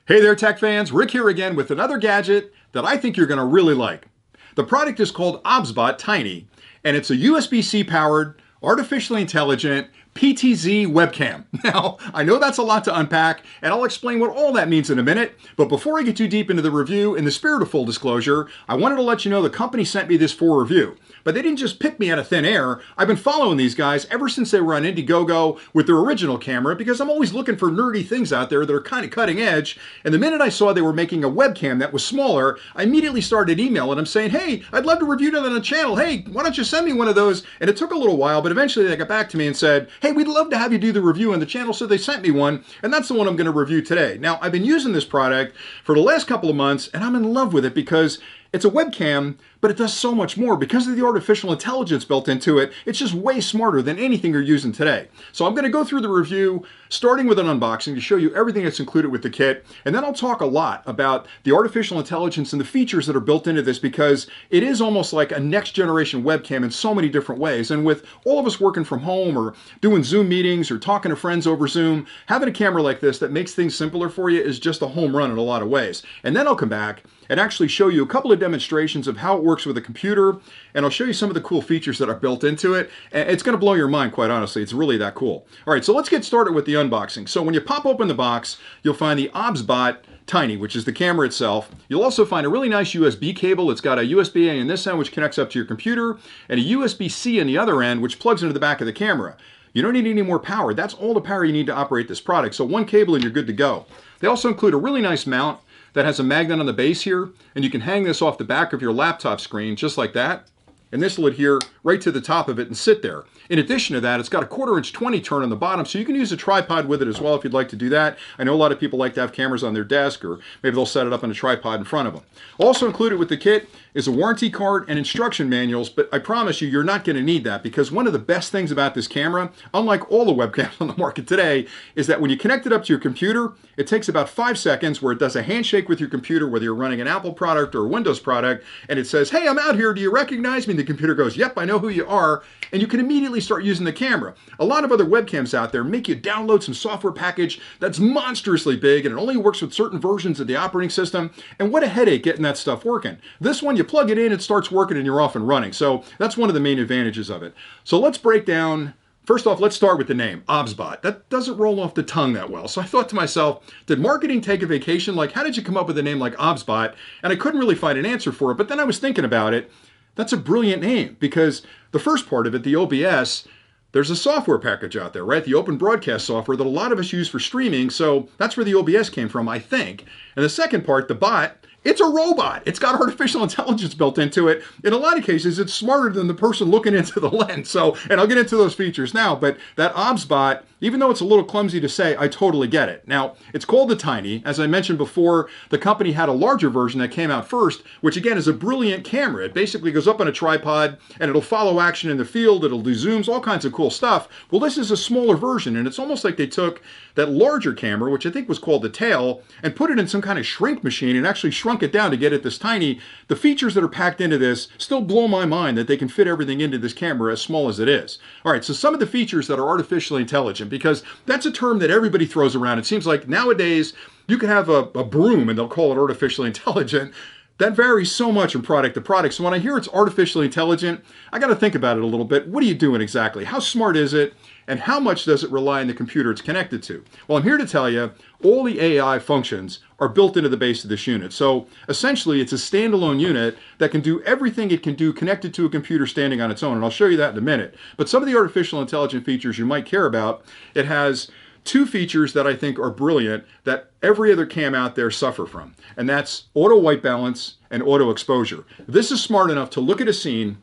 Hey there, tech fans. Rick here again with another gadget that I think you're going to really like. The product is called OBSBOT Tiny, and it's a USB-C powered, artificially intelligent Ptz webcam. Now, I know that's a lot to unpack, and I'll explain what all that means in a minute, but before I get too deep into the review, in the spirit of full disclosure, I wanted to let you know the company sent me this for review. But they didn't just pick me out of thin air. I've been following these guys ever since they were on Indiegogo with their original camera because I'm always looking for nerdy things out there that are kind of cutting edge. And the minute I saw they were making a webcam that was smaller, I immediately started emailing them saying, hey, I'd love to review that on the channel. Hey, why don't you send me one of those? And it took a little while, but eventually they got back to me and said, hey, we'd love to have you do the review on the channel. So they sent me one, and that's the one I'm going to review today. Now, I've been using this product for the last couple of months, and I'm in love with it because it's a webcam, but it does so much more. Because of the artificial intelligence built into it, it's just way smarter than anything you're using today. So I'm going to go through the review, starting with an unboxing to show you everything that's included with the kit. And then I'll talk a lot about the artificial intelligence and the features that are built into this because it is almost like a next generation webcam in so many different ways. And with all of us working from home or doing Zoom meetings or talking to friends over Zoom, having a camera like this that makes things simpler for you is just a home run in a lot of ways. And then I'll come back and actually show you a couple of demonstrations of how it works with a computer, and I'll show you some of the cool features that are built into it. And it's going to blow your mind, quite honestly. It's really that cool. All right, so let's get started with the unboxing. So when you pop open the box, you'll find the OBSBOT Tiny, which is the camera itself. You'll also find a really nice USB cable. It's got a USB-A in this end, which connects up to your computer, and a USB-C on the other end, which plugs into the back of the camera. You don't need any more power. That's all the power you need to operate this product. So one cable and you're good to go. They also include a really nice mount that has a magnet on the base here, and you can hang this off the back of your laptop screen just like that. And this will adhere right to the top of it and sit there. In addition to that, it's got a 1/4" 20 turn on the bottom, so you can use a tripod with it as well if you'd like to do that. I know a lot of people like to have cameras on their desk, or maybe they'll set it up on a tripod in front of them. Also included with the kit is a warranty card and instruction manuals, but I promise you, you're not going to need that because one of the best things about this camera, unlike all the webcams on the market today, is that when you connect it up to your computer, it takes about 5 seconds where it does a handshake with your computer, whether you're running an Apple product or a Windows product, and it says, hey, I'm out here, do you recognize me? And the computer goes, yep, I know who you are, and you can immediately start using the camera. A lot of other webcams out there make you download some software package that's monstrously big, and it only works with certain versions of the operating system, and what a headache getting that stuff working. This one, you plug it in, it starts working, and you're off and running. So that's one of the main advantages of it. So let's break down. First off, let's start with the name, OBSBOT. That doesn't roll off the tongue that well. So I thought to myself, did marketing take a vacation? Like, how did you come up with a name like OBSBOT? And I couldn't really find an answer for it, but then I was thinking about it. That's a brilliant name because the first part of it, the OBS, there's a software package out there, right? The open broadcast software that a lot of us use for streaming. So that's where the OBS came from, I think. And the second part, the bot, it's a robot. It's got artificial intelligence built into it. In a lot of cases, it's smarter than the person looking into the lens. So, and I'll get into those features now, but that OBSBOT, even though it's a little clumsy to say, I totally get it. Now, it's called the Tiny. As I mentioned before, the company had a larger version that came out first, which again is a brilliant camera. It basically goes up on a tripod and it'll follow action in the field. It'll do zooms, all kinds of cool stuff. Well, this is a smaller version, and it's almost like they took that larger camera, which I think was called the Tail, and put it in some kind of shrink machine and actually shrunk it down to get it this tiny. The features that are packed into this still blow my mind that they can fit everything into this camera as small as it is. All right, so some of the features that are artificially intelligent, because that's a term that everybody throws around. It seems like nowadays you can have a broom and they'll call it artificially intelligent. That varies so much from product to product. So when I hear it's artificially intelligent, I got to think about it a little bit. What are you doing exactly? How smart is it? And how much does it rely on the computer it's connected to? Well, I'm here to tell you, all the AI functions are built into the base of this unit. So essentially, it's a standalone unit that can do everything it can do connected to a computer standing on its own. And I'll show you that in a minute. But some of the artificial intelligent features you might care about, it has two features that I think are brilliant that every other cam out there suffer from. And that's auto white balance and auto exposure. This is smart enough to look at a scene,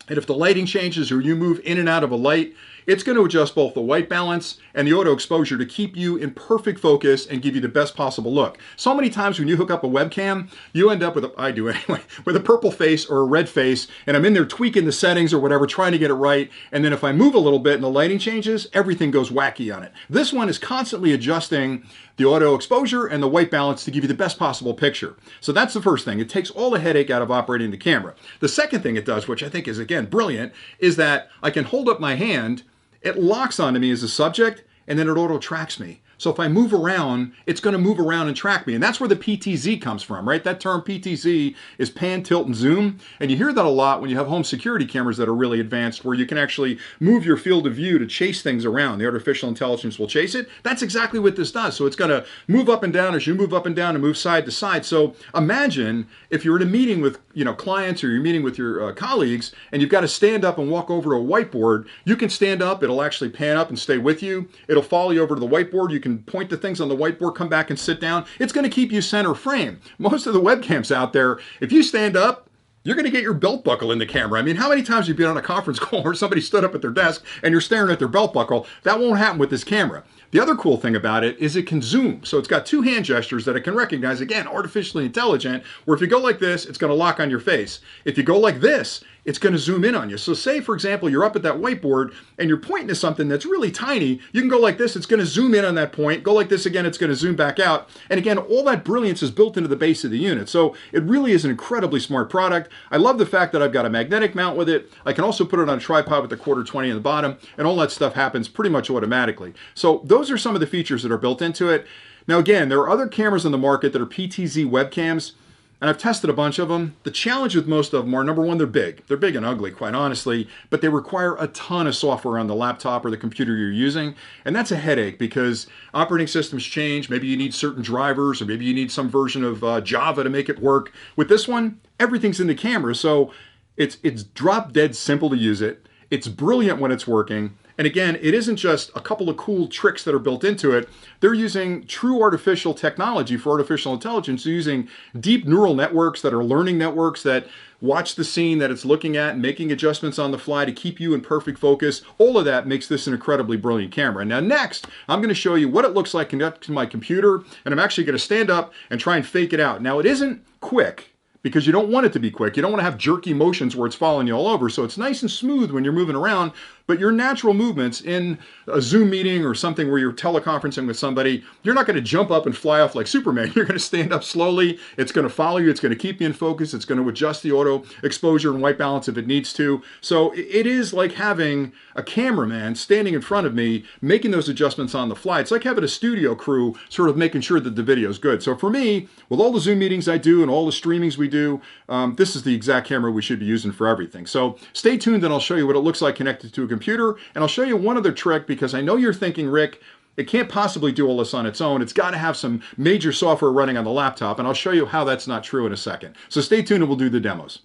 and if the lighting changes or you move in and out of a light, it's going to adjust both the white balance and the auto exposure to keep you in perfect focus and give you the best possible look. So many times when you hook up a webcam, you end up with, I do anyway, with a purple face or a red face, and I'm in there tweaking the settings or whatever, trying to get it right. And then if I move a little bit and the lighting changes, everything goes wacky on it. This one is constantly adjusting the auto exposure and the white balance to give you the best possible picture. So that's the first thing. It takes all the headache out of operating the camera. The second thing it does, which I think is, again, brilliant, is that I can hold up my hand, it locks onto me as a subject, and then it auto tracks me. So if I move around, it's going to move around and track me. And that's where the PTZ comes from, right? That term PTZ is pan, tilt, and zoom. And you hear that a lot when you have home security cameras that are really advanced, where you can actually move your field of view to chase things around. The artificial intelligence will chase it. That's exactly what this does. So it's going to move up and down as you move up and down and move side to side. So imagine if you're in a meeting with clients, or you're meeting with your colleagues, and you've got to stand up and walk over to a whiteboard. You can stand up, it'll actually pan up and stay with you. It'll follow you over to the whiteboard. You can point to things on the whiteboard, come back and sit down. It's going to keep you center frame. Most of the webcams out there, if you stand up, you're going to get your belt buckle in the camera. I mean, how many times have you been on a conference call where somebody stood up at their desk and you're staring at their belt buckle? That won't happen with this camera. The other cool thing about it is it can zoom. So it's got two hand gestures that it can recognize. Again, artificially intelligent, where if you go like this, it's going to lock on your face. If you go like this, it's going to zoom in on you. So say, for example, you're up at that whiteboard and you're pointing to something that's really tiny. You can go like this, it's going to zoom in on that point. Go like this again, it's going to zoom back out. And again, all that brilliance is built into the base of the unit. So it really is an incredibly smart product. I love the fact that I've got a magnetic mount with it. I can also put it on a tripod with the quarter 20 on the bottom, and all that stuff happens pretty much automatically. So those are some of the features that are built into it. Now again, there are other cameras on the market that are PTZ webcams, and I've tested a bunch of them. The challenge with most of them are, number one, they're big. They're big and ugly, quite honestly, but they require a ton of software on the laptop or the computer you're using. And that's a headache because operating systems change. Maybe you need certain drivers, or maybe you need some version of Java to make it work. With this one, everything's in the camera. So it's drop dead simple to use it. It's brilliant when it's working. And again, it isn't just a couple of cool tricks that are built into it. They're using true artificial technology for artificial intelligence. They're using deep neural networks that are learning networks that watch the scene that it's looking at and making adjustments on the fly to keep you in perfect focus. All of that makes this an incredibly brilliant camera. Now next, I'm going to show you what it looks like connected to my computer, and I'm actually going to stand up and try and fake it out. Now it isn't quick, because you don't want it to be quick. You don't want to have jerky motions where it's following you all over. So it's nice and smooth when you're moving around, but your natural movements in a Zoom meeting or something where you're teleconferencing with somebody, you're not going to jump up and fly off like Superman. You're going to stand up slowly. It's going to follow you. It's going to keep you in focus. It's going to adjust the auto exposure and white balance if it needs to. So it is like having a cameraman standing in front of me, making those adjustments on the fly. It's like having a studio crew sort of making sure that the video is good. So for me, with all the Zoom meetings I do and all the streamings we do, this is the exact camera we should be using for everything. So stay tuned and I'll show you what it looks like connected to a computer. And I'll show you one other trick, because I know you're thinking, Rick, it can't possibly do all this on its own. It's got to have some major software running on the laptop. And I'll show you how that's not true in a second. So stay tuned and we'll do the demos.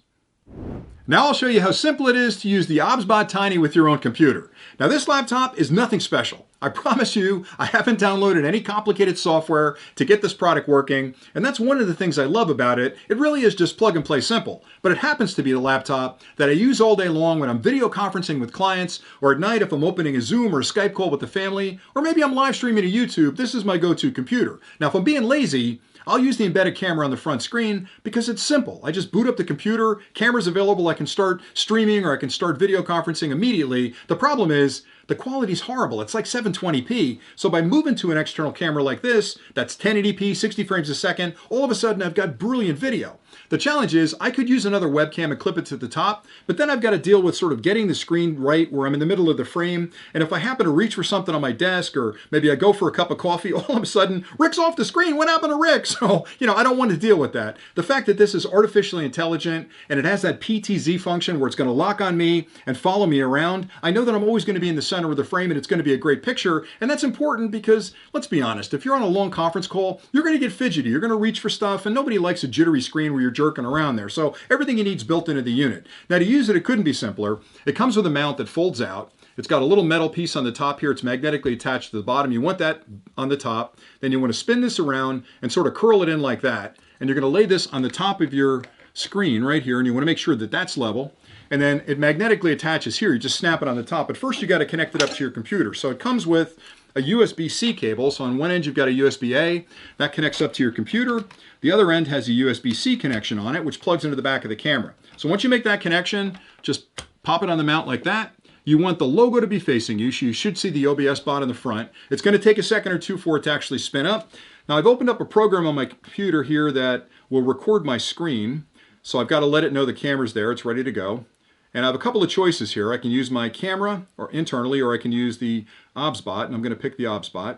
Now I'll show you how simple it is to use the OBSBOT Tiny with your own computer. Now this laptop is nothing special. I promise you, I haven't downloaded any complicated software to get this product working, and that's one of the things I love about it. It really is just plug and play simple, but it happens to be the laptop that I use all day long when I'm video conferencing with clients, or at night if I'm opening a Zoom or a Skype call with the family, or maybe I'm live streaming to YouTube. This is my go-to computer. Now if I'm being lazy, I'll use the embedded camera on the front screen because it's simple. I just boot up the computer, camera's available, I can start streaming or I can start video conferencing immediately. The problem is the quality's horrible. It's like 720p. So by moving to an external camera like this, that's 1080p, 60 frames a second, all of a sudden I've got brilliant video. The challenge is I could use another webcam and clip it to the top, but then I've got to deal with sort of getting the screen right where I'm in the middle of the frame. And if I happen to reach for something on my desk, or maybe I go for a cup of coffee, all of a sudden, Rick's off the screen. What happened to Rick? So, I don't want to deal with that. The fact that this is artificially intelligent and it has that PTZ function where it's going to lock on me and follow me around, I know that I'm always going to be in the center of the frame and it's going to be a great picture. And that's important because, let's be honest, if you're on a long conference call, you're going to get fidgety. You're going to reach for stuff, and nobody likes a jittery screen where you're jerking around there. So everything you need is built into the unit. Now to use it, it couldn't be simpler. It comes with a mount that folds out. It's got a little metal piece on the top here. It's magnetically attached to the bottom. You want that on the top. Then you want to spin this around and sort of curl it in like that. And you're going to lay this on the top of your screen right here. And you want to make sure that that's level. And then it magnetically attaches here. You just snap it on the top. But first you got to connect it up to your computer. So it comes with a USB-C cable. So on one end you've got a USB-A. That connects up to your computer. The other end has a USB-C connection on it, which plugs into the back of the camera. So once you make that connection, just pop it on the mount like that. You want the logo to be facing you, so you should see the OBSBOT in the front. It's going to take a second or two for it to actually spin up. Now I've opened up a program on my computer here that will record my screen. So I've got to let it know the camera's there. It's ready to go. And I have a couple of choices here. I can use my camera or internally, or I can use the OBSBOT, and I'm going to pick the OBSBOT.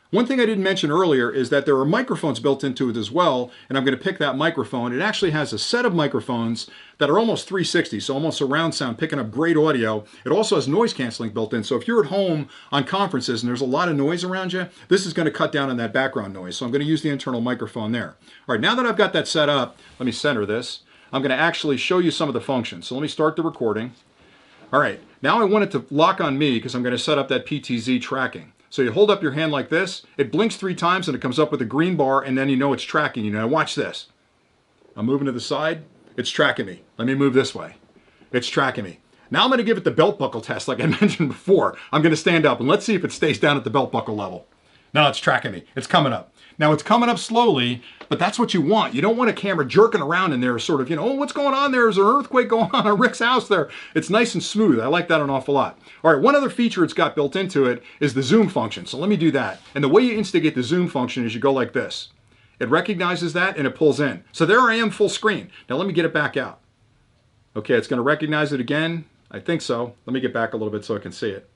One thing I didn't mention earlier is that there are microphones built into it as well, and I'm going to pick that microphone. It actually has a set of microphones that are almost 360, so almost surround sound, picking up great audio. It also has noise canceling built in, so if you're at home on conferences and there's a lot of noise around you, this is going to cut down on that background noise. So I'm going to use the internal microphone there. All right, now that I've got that set up, let me center this. I'm going to actually show you some of the functions. So let me start the recording. All right, now I want it to lock on me because I'm going to set up that Ptz tracking. So you hold up your hand like this, it blinks 3 times and it comes up with a green bar, and then you know it's tracking you. Now watch this. I'm moving to the side, it's tracking me. Let me move this way. It's tracking me. Now I'm going to give it the belt buckle test like I mentioned before. I'm going to stand up and let's see if it stays down at the belt buckle level. Now it's tracking me. It's coming up. Now it's coming up slowly, but that's what you want. You don't want a camera jerking around in there sort of, oh, what's going on there? Is there an earthquake going on at Rick's house there? It's nice and smooth. I like that an awful lot. All right, one other feature it's got built into it is the zoom function. So let me do that. And the way you instigate the zoom function is you go like this. It recognizes that and it pulls in. So there I am full screen. Now let me get it back out. Okay, it's going to recognize it again. I think so. Let me get back a little bit so I can see it.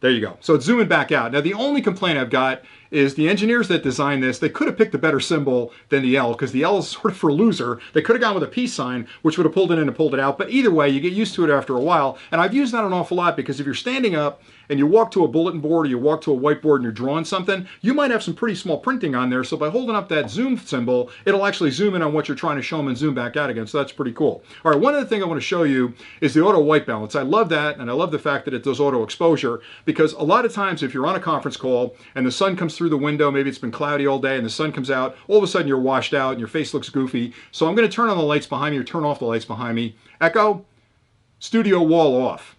There you go. So it's zooming back out. Now the only complaint I've got is the engineers that designed this, they could have picked a better symbol than the L, because the L is sort of for loser. They could have gone with a peace sign, which would have pulled it in and pulled it out. But either way, you get used to it after a while. And I've used that an awful lot because if you're standing up and you walk to a bulletin board or you walk to a whiteboard and you're drawing something, you might have some pretty small printing on there. So by holding up that zoom symbol, it'll actually zoom in on what you're trying to show them and zoom back out again. So that's pretty cool. All right, one other thing I want to show you is the auto white balance. I love that, and I love the fact that it does auto exposure, because a lot of times if you're on a conference call and the sun comes through the window, maybe it's been cloudy all day and the sun comes out, all of a sudden you're washed out and your face looks goofy. So I'm going to turn on the lights behind me or turn off the lights behind me. Echo, studio wall off.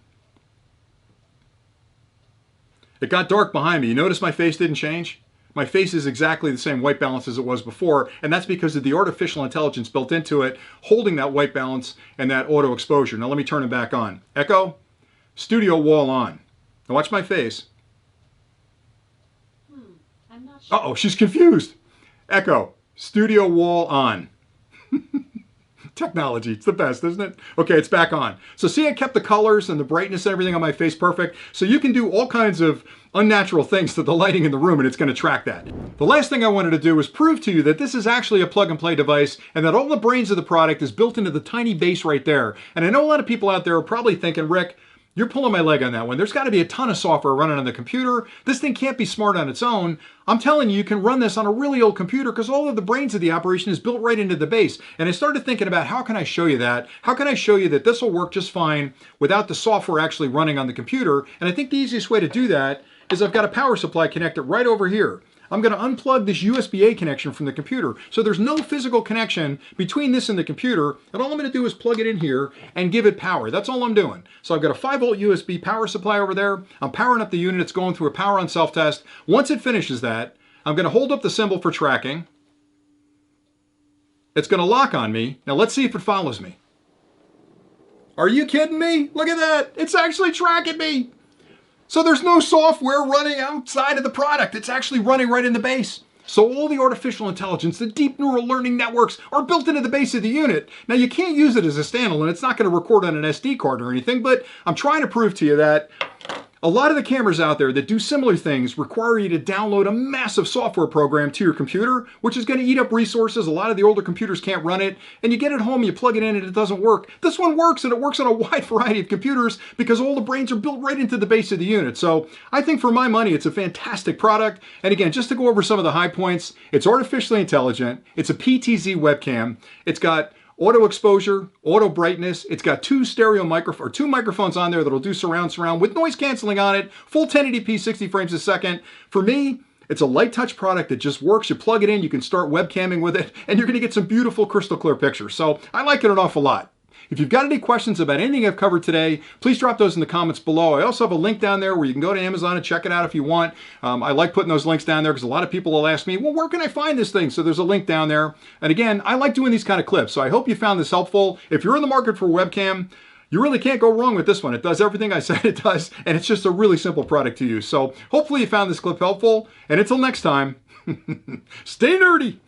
It got dark behind me. You notice my face didn't change? My face is exactly the same white balance as it was before, and that's because of the artificial intelligence built into it, holding that white balance and that auto exposure. Now let me turn it back on. Echo, studio wall on. Now watch my face. I'm not sure. Uh-oh, she's confused. Echo, studio wall on. Technology, it's the best, isn't it? Okay, it's back on. So see, I kept the colors and the brightness and everything on my face perfect. So you can do all kinds of unnatural things to the lighting in the room and it's going to track that. The last thing I wanted to do was prove to you that this is actually a plug and play device and that all the brains of the product is built into the tiny base right there. And I know a lot of people out there are probably thinking, Rick, you're pulling my leg on that one. There's got to be a ton of software running on the computer. This thing can't be smart on its own. I'm telling you, you can run this on a really old computer because all of the brains of the operation is built right into the base. And I started thinking about how can I show you that? How can I show you that this will work just fine without the software actually running on the computer? And I think the easiest way to do that is I've got a power supply connected right over here. I'm going to unplug this USB-A connection from the computer. So there's no physical connection between this and the computer. And all I'm going to do is plug it in here and give it power. That's all I'm doing. So I've got a 5-volt USB power supply over there. I'm powering up the unit. It's going through a power on self-test. Once it finishes that, I'm going to hold up the symbol for tracking. It's going to lock on me. Now let's see if it follows me. Are you kidding me? Look at that. It's actually tracking me. So there's no software running outside of the product. It's actually running right in the base. So all the artificial intelligence, the deep neural learning networks are built into the base of the unit. Now you can't use it as a standalone. It's not going to record on an SD card or anything, but I'm trying to prove to you that a lot of the cameras out there that do similar things require you to download a massive software program to your computer, which is going to eat up resources. A lot of the older computers can't run it, and you get it home, you plug it in, and it doesn't work. This one works, and it works on a wide variety of computers because all the brains are built right into the base of the unit. So I think for my money, it's a fantastic product. And again, just to go over some of the high points, it's artificially intelligent. It's a Ptz webcam. It's got auto exposure, auto brightness. It's got two microphones on there that'll do surround with noise canceling on it, full 1080p 60 frames a second. For me, it's a light touch product that just works. You plug it in, you can start webcamming with it, and you're going to get some beautiful crystal clear pictures. So I like it an awful lot. If you've got any questions about anything I've covered today, please drop those in the comments below. I also have a link down there where you can go to Amazon and check it out if you want. I like putting those links down there because a lot of people will ask me, well, where can I find this thing? So there's a link down there. And again, I like doing these kind of clips. So I hope you found this helpful. If you're in the market for a webcam, you really can't go wrong with this one. It does everything I said it does, and it's just a really simple product to use. So hopefully you found this clip helpful. And until next time, stay nerdy.